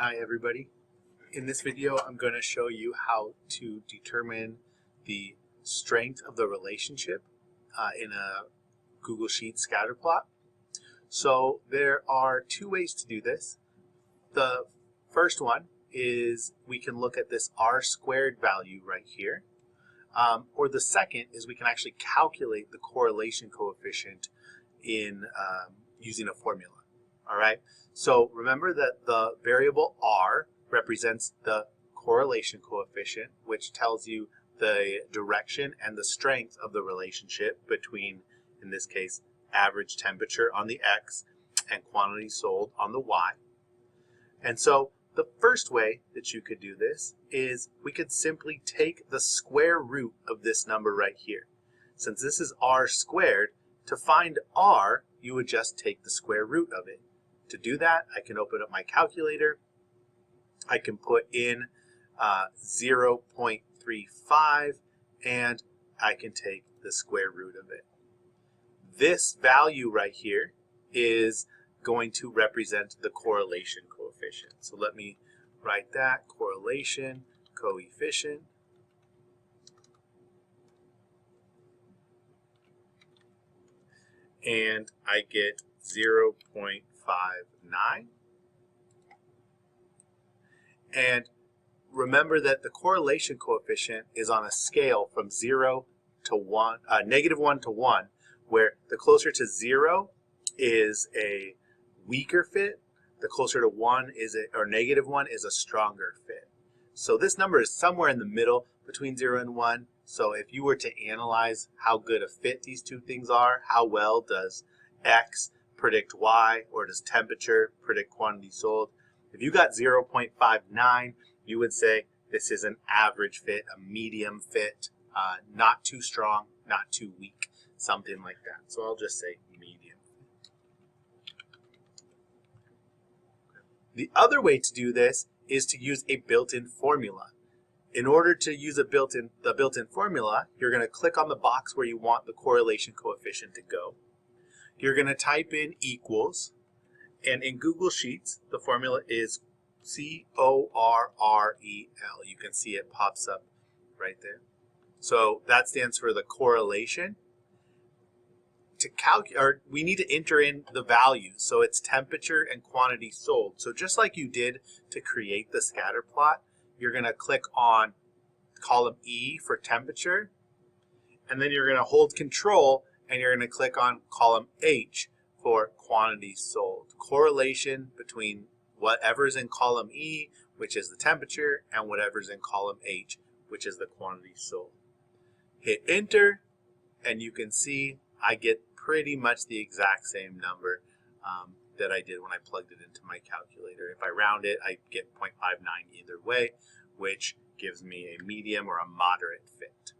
Hi everybody. In this video I'm going to show you how to determine the strength of the relationship in a Google Sheets scatter plot. So there are two ways to do this. The first one is we can look at this R squared value right here. Or the second is we can actually calculate the correlation coefficient in using a formula. All right. So remember that the variable R represents the correlation coefficient, which tells you the direction and the strength of the relationship between, in this case, average temperature on the X and quantity sold on the Y. And so the first way that you could do this is we could simply take the square root of this number right here. Since this is R squared, to find R, you would just take the square root of it. To do that, I can open up my calculator. I can put in 0.35 and I can take the square root of it. This value right here is going to represent the correlation coefficient. So let me write that, correlation coefficient. And I get 0.59. And remember that the correlation coefficient is on a scale from 0 to 1, -1 to 1, where the closer to 0 is a weaker fit, the closer to 1 is or -1 is a stronger fit. So this number is somewhere in the middle between 0 and 1. So if you were to analyze how good a fit these two things are, how well does X predict Y, or does temperature predict quantity sold? If you got 0.59, you would say this is an average fit, a medium fit, not too strong, not too weak, something like that. So I'll just say medium. The other way to do this is to use a built-in formula. In order to use the built-in formula, you're going to click on the box where you want the correlation coefficient to go. You're going to type in equals, and in Google Sheets, the formula is CORREL. You can see it pops up right there. So that stands for the correlation. To calculate, we need to enter in the values. So it's temperature and quantity sold. So just like you did to create the scatter plot, you're going to click on column E for temperature, and then you're going to hold Control and you're going to click on column H for quantity sold. Correlation between whatever's in column E, which is the temperature, and whatever's in column H, which is the quantity sold. Hit enter, and you can see I get pretty much the exact same number that I did when I plugged it into my calculator. If I round it, I get 0.59 either way, which gives me a medium or a moderate fit.